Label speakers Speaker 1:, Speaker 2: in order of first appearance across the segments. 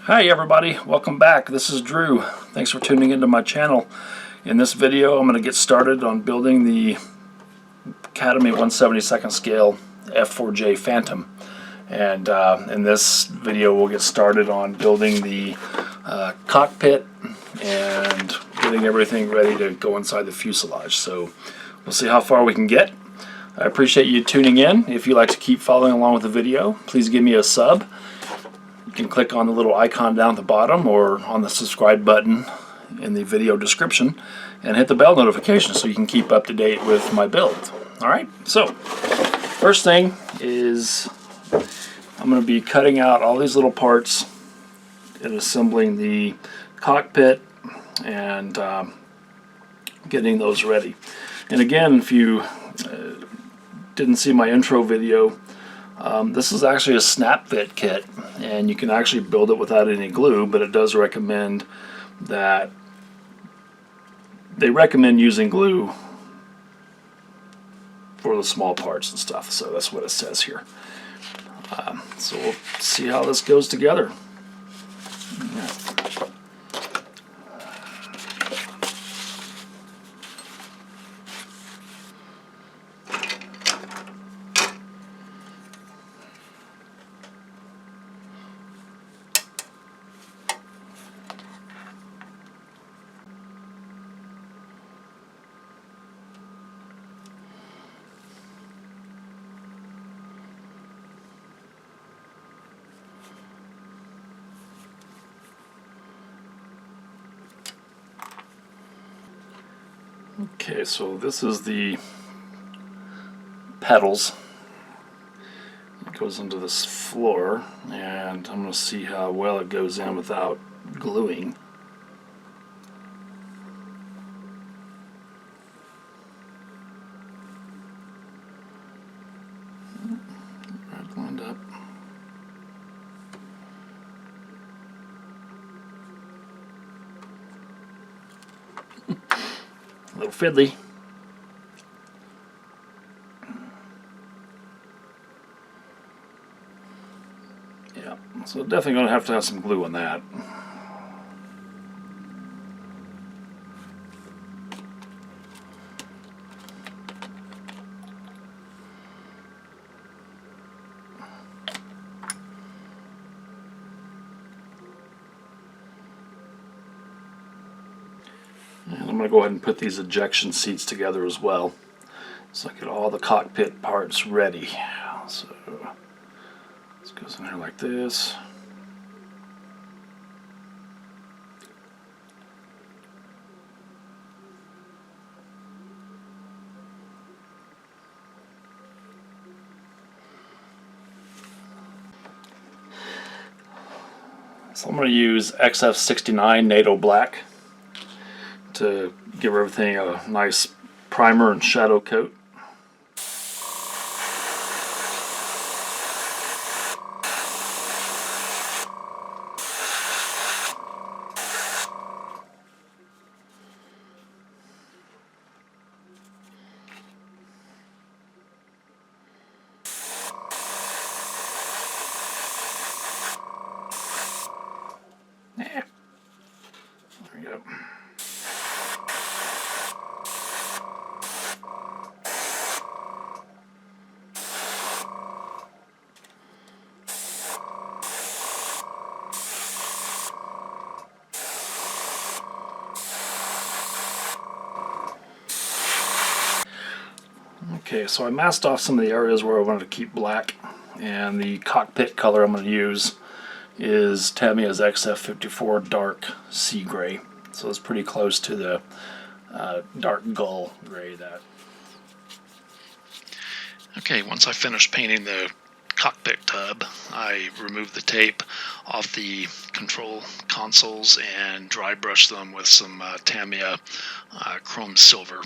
Speaker 1: Hi everybody, welcome back. This is Drew. Thanks for tuning into my channel. In this video I'm going to get started on building the Academy 1/72 scale F-4J Phantom. And in this video we'll get started on building the cockpit and getting everything ready to go inside the fuselage. So we'll see how far we can get. I appreciate you tuning in. If you'd like to keep following along with the video, please give me a sub. You can click on the little icon down at the bottom or on the subscribe button in the video description and hit the bell notification so you can keep up to date with my build. Alright, so first thing is I'm going to be cutting out all these little parts and assembling the cockpit and getting those ready. And again, if you didn't see my intro video, this is actually a snap fit kit, and you can actually build it without any glue, but it does recommend that they recommend using glue for the small parts and stuff, so that's what it says here. So we'll see how this goes together. Yeah. Okay, so this is the pedals. It goes into this floor, and I'm going to see how well it goes in without gluing. Right, lined up. A little fiddly. Yeah, so definitely going to have some glue on that. And I'm going to go ahead and put these ejection seats together as well, so I get all the cockpit parts ready. So this goes in here like this. So I'm going to use XF69 NATO Black to give everything a nice primer and shadow coat. Yeah. There we go. Okay, so I masked off some of the areas where I wanted to keep black, and the cockpit color I'm going to use is Tamiya's XF54 Dark Sea Gray. So it's pretty close to the dark gull gray. Okay, once I finished painting the cockpit tub, I removed the tape off the control consoles and dry brushed them with some Tamiya chrome silver.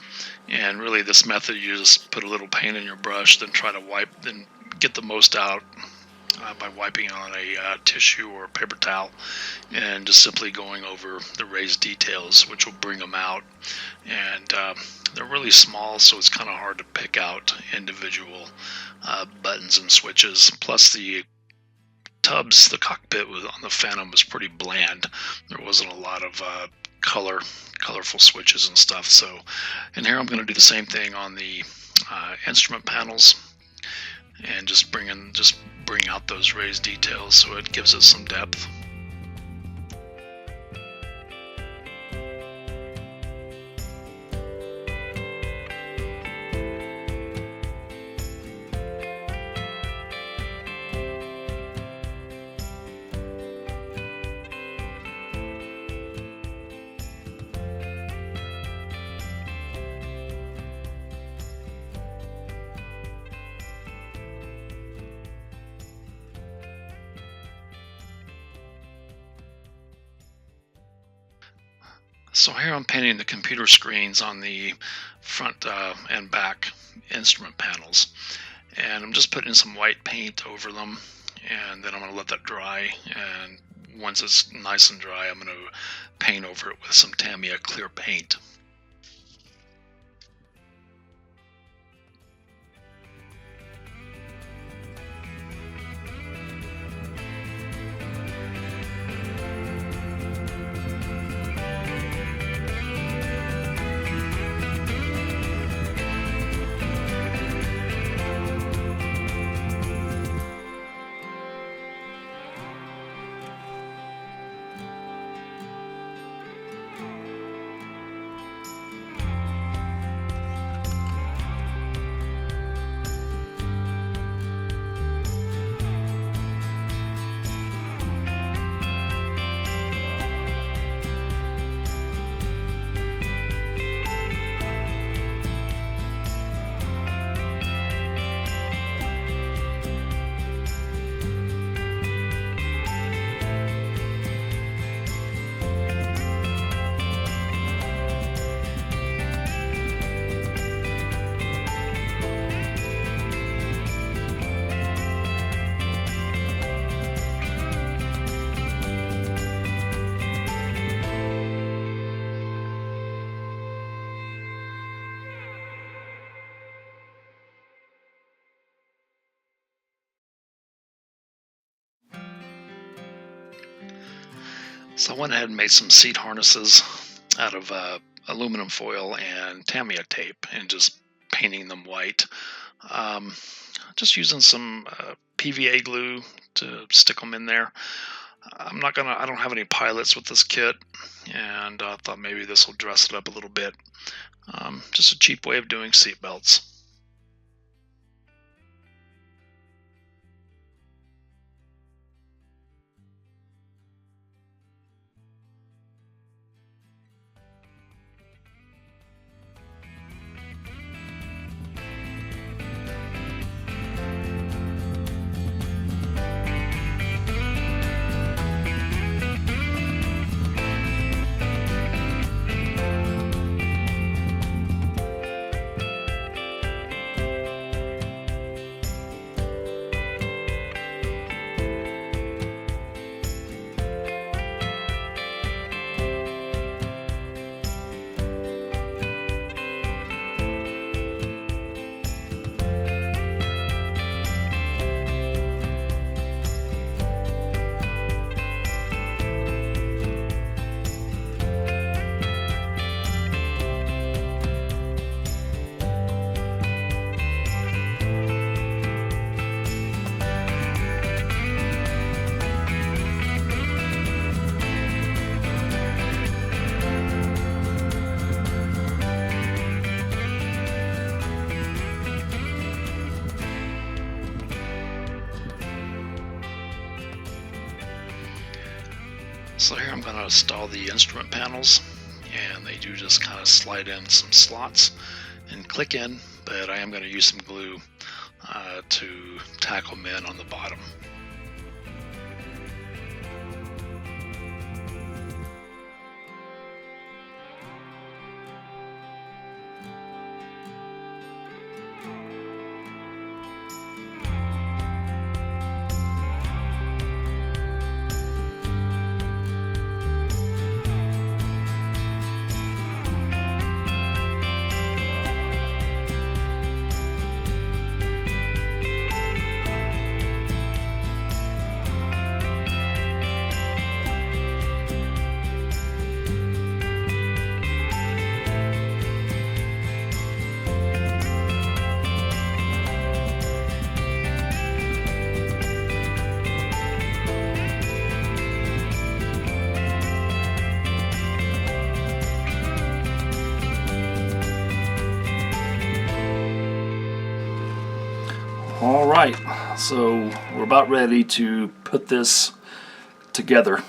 Speaker 1: And really this method, you just put a little paint in your brush, then try to then get the most out by wiping on a tissue or a paper towel, and just simply going over the raised details, which will bring them out. And they're really small, so it's kind of hard to pick out individual buttons and switches. Plus the tubs, the cockpit was on the Phantom was pretty bland. There wasn't a lot of colorful switches and stuff. So in here I'm going to do the same thing on the instrument panels, and just bring out those raised details so it gives it some depth. So here I'm painting the computer screens on the front and back instrument panels, and I'm just putting some white paint over them, and then I'm going to let that dry, and once it's nice and dry I'm going to paint over it with some Tamiya clear paint. So I went ahead and made some seat harnesses out of aluminum foil and Tamiya tape, and just painting them white. Just using some PVA glue to stick them in there. I don't have any pilots with this kit, and I thought maybe this will dress it up a little bit. Just a cheap way of doing seat belts. So here I'm going to install the instrument panels, and they do just kind of slide in some slots and click in, but I am going to use some glue to tack them in on the bottom. so we're about ready to put this together,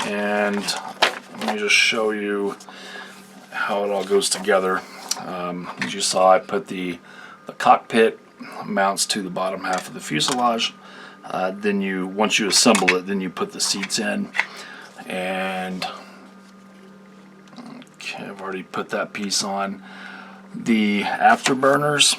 Speaker 1: and let me just show you how it all goes together. As you saw, I put the cockpit mounts to the bottom half of the fuselage. Then once you assemble it, then you put the seats in, and okay, I've already put that piece on. The afterburners,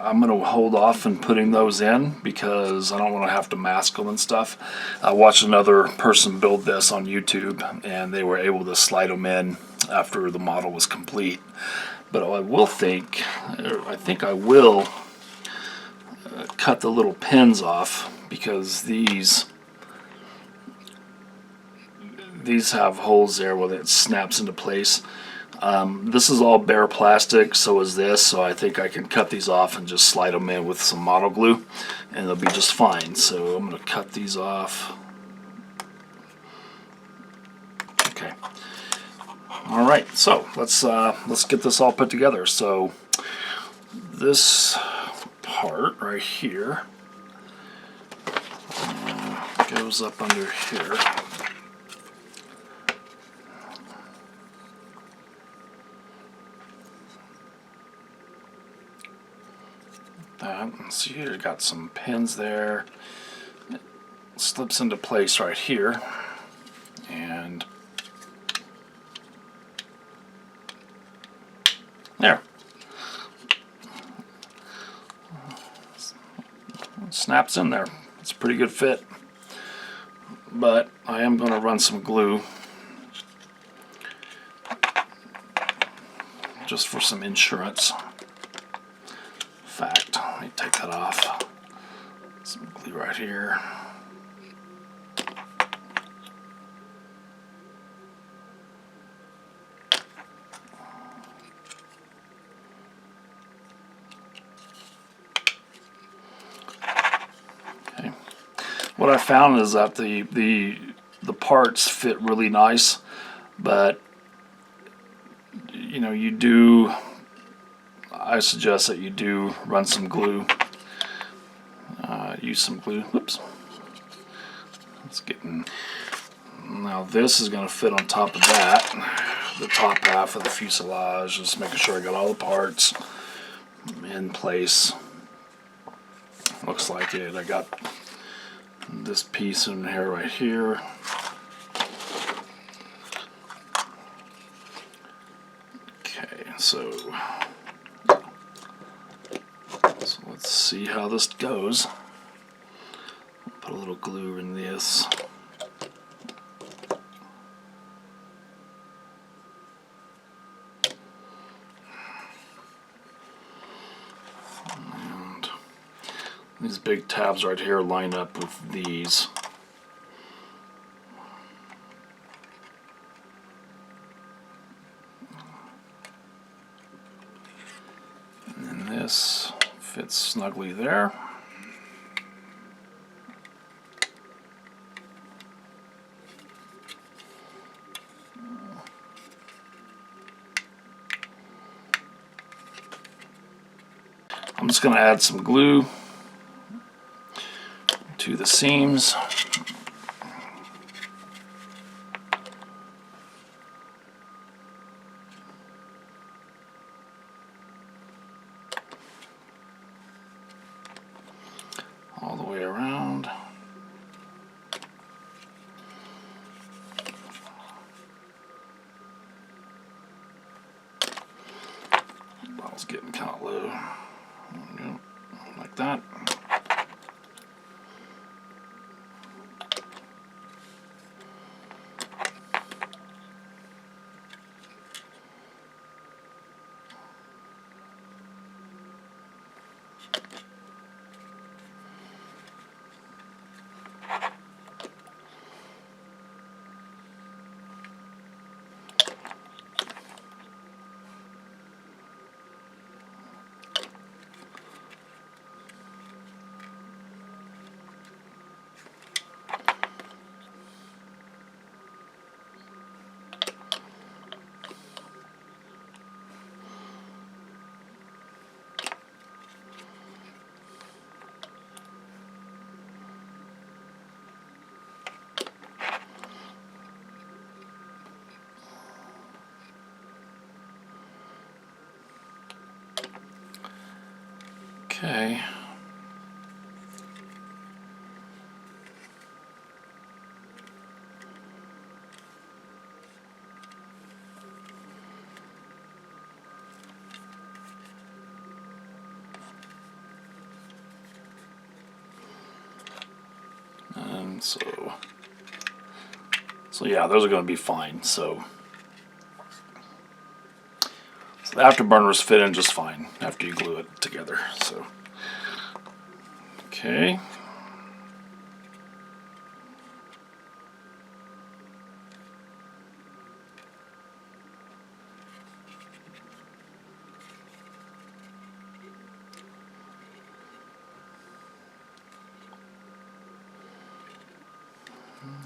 Speaker 1: I'm going to hold off on putting those in because I don't want to have to mask them and stuff. I watched another person build this on YouTube, and they were able to slide them in after the model was complete. But I think I will cut the little pins off, because these have holes there where it snaps into place. This is all bare plastic, so is this, so I think I can cut these off and just slide them in with some model glue, and they'll be just fine. So I'm going to cut these off. Okay. All right, so let's get this all put together. So this part right here goes up under here. See, you got some pins there. It slips into place right here, and there. It snaps in there. It's a pretty good fit. But I am going to run some glue just for some insurance. In fact, let me take that off. Some glue right here. Okay. What I found is that the parts fit really nice, but you know, I suggest that you do run some glue. Use some glue. Whoops. Now this is going to fit on top of that, the top half of the fuselage. Just making sure I got all the parts in place. Looks like it. I got this piece in here right here. Okay, so let's see how this goes. Put a little glue in this. And these big tabs right here line up with these. And then this fits snugly there. I'm just going to add some glue to the seams. All the way around. Bottle's getting kind of low. Like that. Okay. And so yeah, those are going to be fine. So the afterburners fit in just fine after you glue it together. So, okay.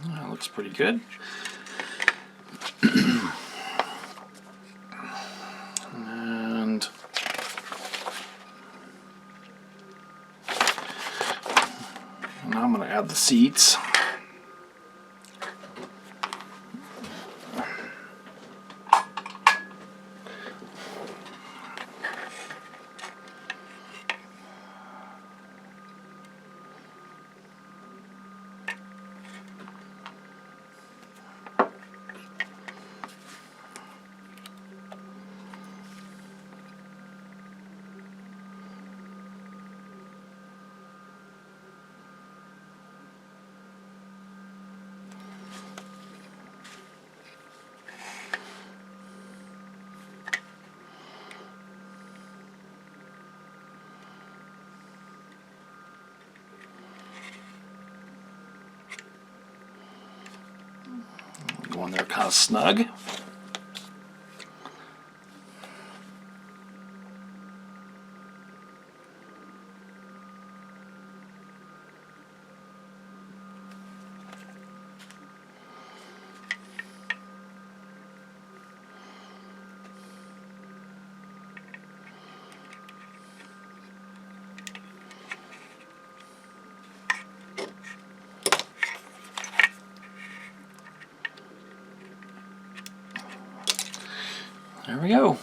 Speaker 1: That looks pretty good. And now I'm going to add the seats. Go in there kind of snug. There we go.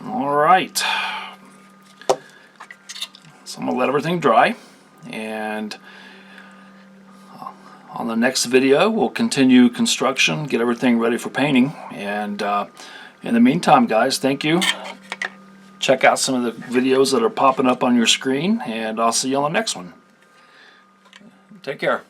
Speaker 1: All right. So I'm going to let everything dry, and on the next video we'll continue construction, get everything ready for painting, and in the meantime, guys, thank you. Check out some of the videos that are popping up on your screen, and I'll see you on the next one. Take care.